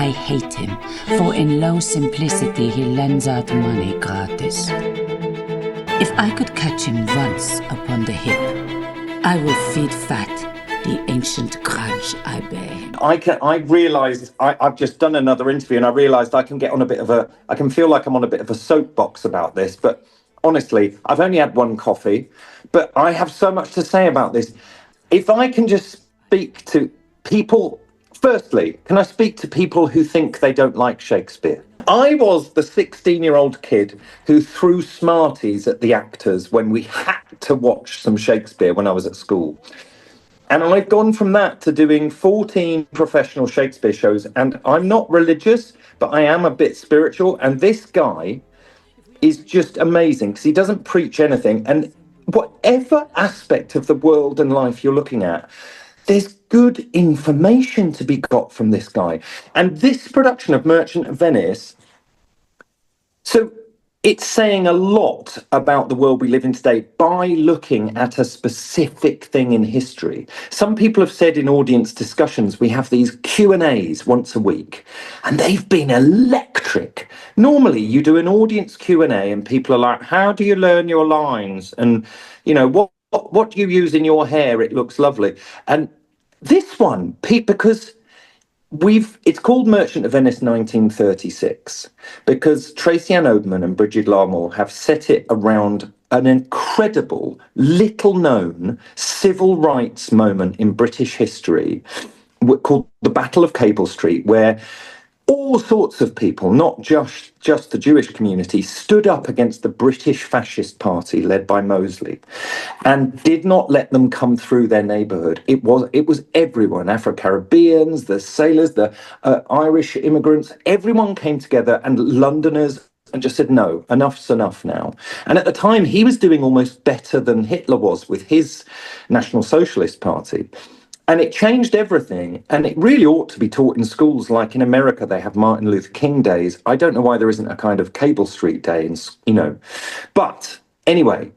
I hate him, for in low simplicity he lends out money gratis. If I could catch him once upon the hip, I will feed fat the ancient grudge I bear him. I've just done another interview and I realised I can feel like I'm on a bit of a soapbox about this, but honestly, I've only had one coffee, but I have so much to say about this. If I can just speak to people, firstly, can I speak to people who think they don't like Shakespeare? I was the 16-year-old kid who threw Smarties at the actors when we had to watch some Shakespeare when I was at school. And I've gone from that to doing 14 professional Shakespeare shows. And I'm not religious, but I am a bit spiritual. And this guy is just amazing because he doesn't preach anything. And whatever aspect of the world and life you're looking at, there's good information to be got from this guy. And this production of Merchant of Venice, so it's saying a lot about the world we live in today by looking at a specific thing in history. Some people have said in audience discussions, we have these Q&As once a week, and they've been electric. Normally, you do an audience Q&A and people are like, how do you learn your lines? And, you know, what do you use in your hair? It looks lovely. And this one, because it's called Merchant of Venice 1936 because Tracy-Ann and Brigid Larmour have set it around an incredible, little-known civil rights moment in British history called the Battle of Cable Street, where all sorts of people, not just the Jewish community, stood up against the British Fascist Party led by Mosley and did not let them come through their neighbourhood. It was everyone, Afro-Caribbeans, the sailors, the Irish immigrants, everyone came together, and Londoners, and just said, no, enough's enough now. And at the time, he was doing almost better than Hitler was with his National Socialist Party. And it changed everything. And it really ought to be taught in schools. Like in America, they have Martin Luther King days. I don't know why there isn't a kind of Cable Street day, But anyway,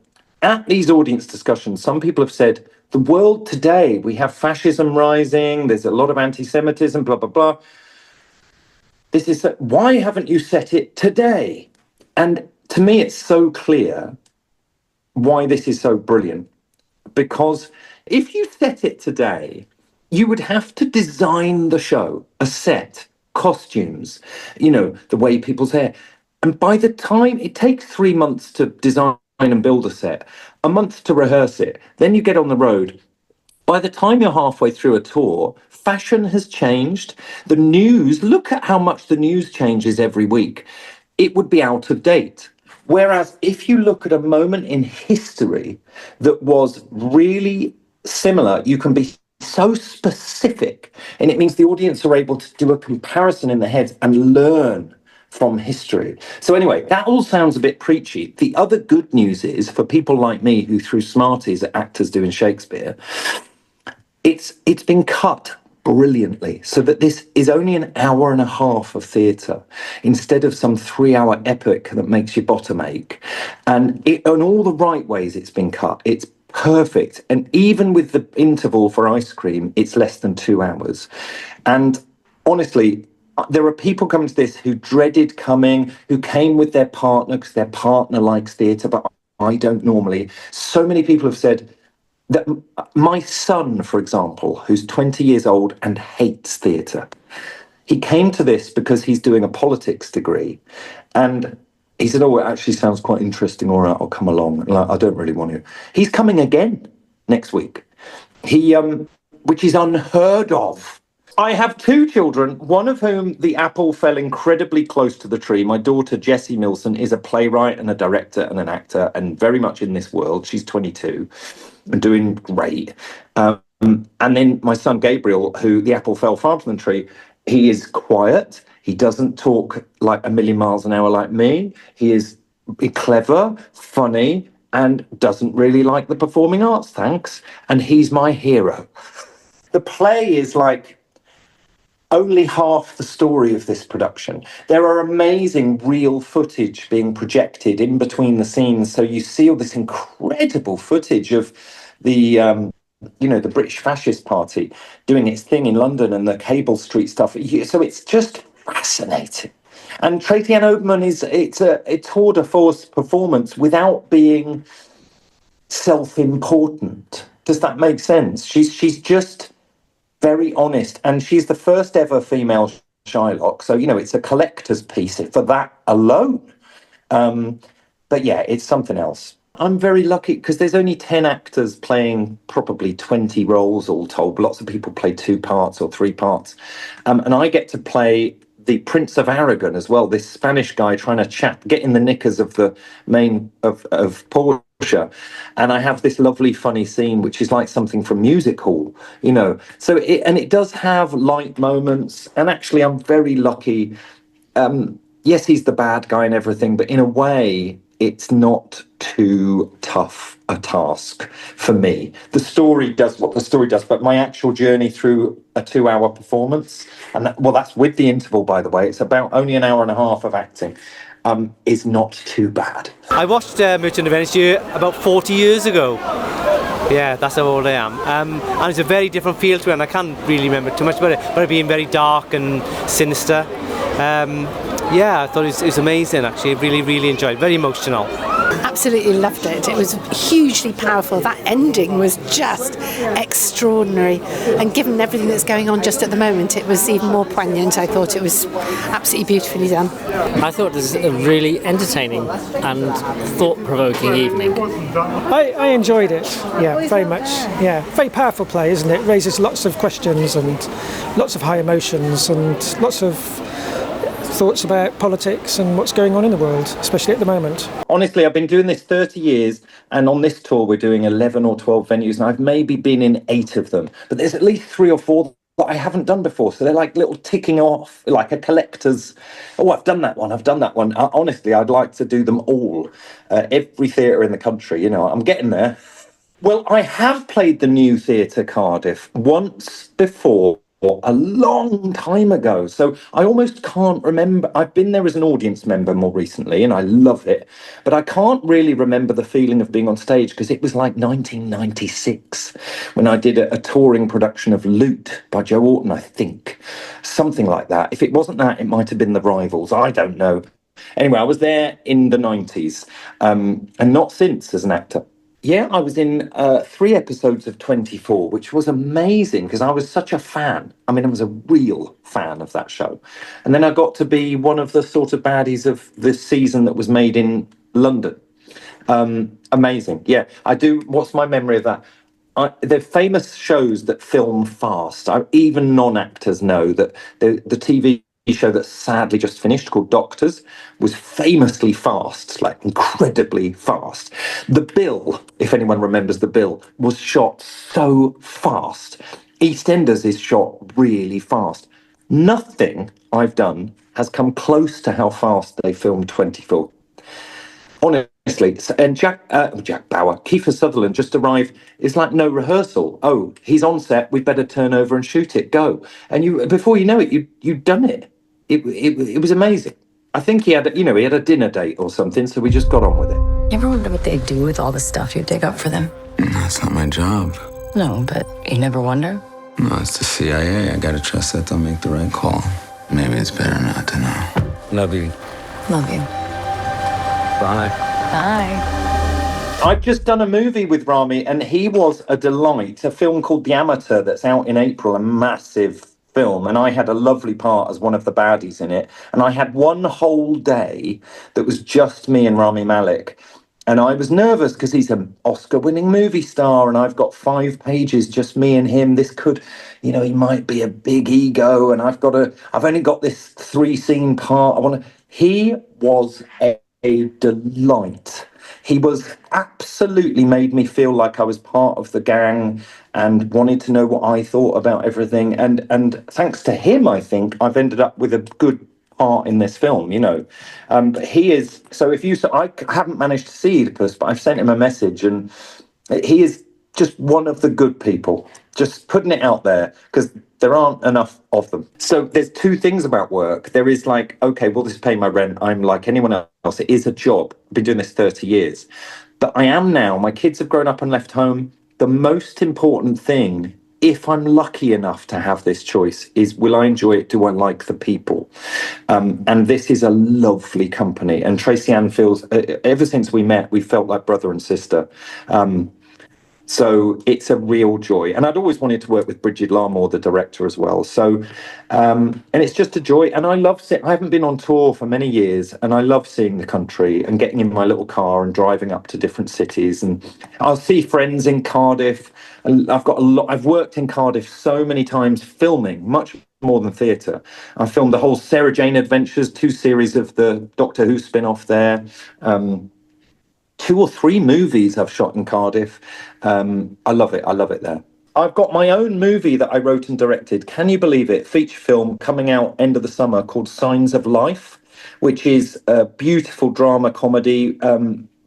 at these audience discussions, some people have said, the world today, we have fascism rising. There's a lot of anti-Semitism, blah, blah, blah. Why haven't you set it today? And to me, it's so clear why this is so brilliant. Because if you set it today, you would have to design the show, a set, costumes, the way people's hair. And by the time it takes 3 months to design and build a set, a month to rehearse it, then you get on the road. By the time you're halfway through a tour, fashion has changed. The news, look at how much the news changes every week. It would be out of date. Whereas if you look at a moment in history that was really similar, you can be so specific, and it means the audience are able to do a comparison in their heads and learn from history. So anyway, that all sounds a bit preachy. The other good news is, for people like me who threw Smarties at actors doing Shakespeare, it's been cut brilliantly so that this is only an hour and a half of theatre instead of some 3-hour epic that makes your bottom ache. And in all the right ways it's been cut. It's perfect. And even with the interval for ice cream, it's less than 2 hours. And honestly, there are people coming to this who dreaded coming, who came with their partner because their partner likes theatre, but I don't normally. So many people have said that my son, for example, who's 20 years old and hates theatre, he came to this because he's doing a politics degree. And he said, oh, it actually sounds quite interesting. All right, I'll come along. Like, I don't really want to. He's coming again next week, which is unheard of. I have 2 children, one of whom the apple fell incredibly close to the tree. My daughter, Jessie Millson, is a playwright and a director and an actor and very much in this world. She's 22 and doing great. And then my son, Gabriel, who the apple fell far from the tree, he is quiet. He doesn't talk like a million miles an hour like me. He is clever, funny, and doesn't really like the performing arts, thanks. And he's my hero. The play is like only half the story of this production. There are amazing real footage being projected in between the scenes. So you see all this incredible footage of the British Fascist Party doing its thing in London and the Cable Street stuff. So it's just fascinating. And Tracy-Ann Oberman it's a tour de force performance without being self-important. Does that make sense? She's just very honest, and she's the first ever female Shylock. So, it's a collector's piece for that alone. But yeah, it's something else. I'm very lucky because there's only 10 actors playing probably 20 roles all told. Lots of people play 2 parts or 3 parts. And I get to play the Prince of Aragon as well, this Spanish guy trying to get in the knickers of the main of Portia. And I have this lovely funny scene, which is like something from Music Hall, So it does have light moments. And actually, I'm very lucky. Yes, he's the bad guy and everything, but in a way, it's not too tough a task for me. The story does what the story does, but my actual journey through a 2-hour performance, and that's with the interval, by the way, it's about only an hour and a half of acting, is not too bad. I watched Merchant of Venice about 40 years ago. Yeah, that's how old I am. And it's a very different feel to it, and I can't really remember too much about it, but it being very dark and sinister. Yeah, I thought it was amazing, actually. Really, really enjoyed it. Very emotional. Absolutely loved it. It was hugely powerful. That ending was just extraordinary. And given everything that's going on just at the moment, it was even more poignant. I thought it was absolutely beautifully done. I thought it was a really entertaining and thought-provoking evening. I enjoyed it, yeah, very much. Yeah, very powerful play, isn't it? It raises lots of questions and lots of high emotions and lots of thoughts about politics and what's going on in the world, especially at the moment. Honestly, I've been doing this 30 years, and on this tour we're doing 11 or 12 venues, and I've maybe been in 8 of them, but there's at least 3 or 4 that I haven't done before, so they're like little ticking off, like a collector's, I've done that one. Honestly, I'd like to do them all, every theatre in the country, I'm getting there. Well, I have played the new theatre Cardiff once before, a long time ago, so I almost can't remember. I've been there as an audience member more recently, and I love it, but I can't really remember the feeling of being on stage, because it was like 1996 when I did a touring production of Loot by Joe Orton, I think, something like that. If it wasn't that, it might have been The Rivals, I don't know. Anyway, I was there in the 90s, and not since as an actor. Yeah, I was in 3 episodes of 24, which was amazing because I was such a fan. I mean, I was a real fan of that show. And then I got to be one of the sort of baddies of this season that was made in London. Amazing. Yeah, I do. What's my memory of that? They're famous shows that film fast. Even non-actors know that the TV show that sadly just finished, called Doctors, was famously fast, like incredibly fast. The Bill, if anyone remembers The Bill, was shot so fast. EastEnders is shot really fast. Nothing I've done has come close to how fast they filmed 24. Honestly, and Jack Bauer, Kiefer Sutherland just arrived. It's like no rehearsal. Oh, he's on set. We better turn over and shoot it. Go. And before you know it, you'd done it. It was amazing. I think he had a dinner date or something, so we just got on with it. You ever wonder what they do with all the stuff you dig up for them? That's not my job. No, but you never wonder? No, it's the CIA. I gotta trust that they'll make the right call. Maybe it's better not to know. Love you. Love you. Bye. Bye. I've just done a movie with Rami, and he was a delight. A film called The Amateur that's out in April, a massive film, and I had a lovely part as one of the baddies in it. And I had one whole day that was just me and Rami Malek. And I was nervous because he's an Oscar-winning movie star, and I've got 5 pages, just me and him. This could, he might be a big ego, and I've only got this 3-scene part. He was a delight. He was absolutely made me feel like I was part of the gang and wanted to know what I thought about everything. And thanks to him, I think I've ended up with a good part in this film, But he is, so I haven't managed to see Oedipus, but I've sent him a message, and he is just one of the good people, just putting it out there, because there aren't enough of them. So there's 2 things about work. There is like, okay, well, this is paying my rent. I'm like anyone else. It is a job. I've been doing this 30 years. But I am now, my kids have grown up and left home. The most important thing if I'm lucky enough to have this choice, is will I enjoy it? Do I like the people? And this is a lovely company. And Tracy-Ann feels, ever since we met, we felt like brother and sister. So it's a real joy. And I'd always wanted to work with Brigid Larmour, the director, as well. So, and it's just a joy. And I love I haven't been on tour for many years, and I love seeing the country and getting in my little car and driving up to different cities. And I'll see friends in Cardiff. And I've worked in Cardiff so many times filming, much more than theatre. I filmed the whole Sarah Jane Adventures, 2 series of the Doctor Who spin-off there. 2 or 3 movies I've shot in Cardiff. I love it there. I've got my own movie that I wrote and directed. Can you believe it? Feature film coming out end of the summer called Signs of Life, which is a beautiful drama comedy.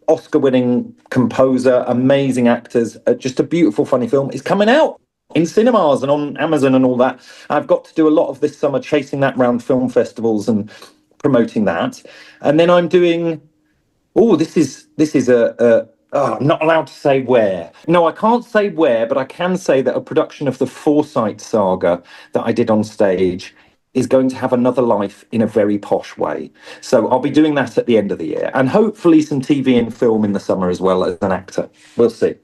Oscar-winning composer, amazing actors, just a beautiful, funny film. It's coming out in cinemas and on Amazon and all that. I've got to do a lot of this summer chasing that round film festivals and promoting that. And then I'm doing... Oh, this is I'm not allowed to say where. No, I can't say where, but I can say that a production of the Forsyte saga that I did on stage is going to have another life in a very posh way. So I'll be doing that at the end of the year, and hopefully some TV and film in the summer as well as an actor. We'll see.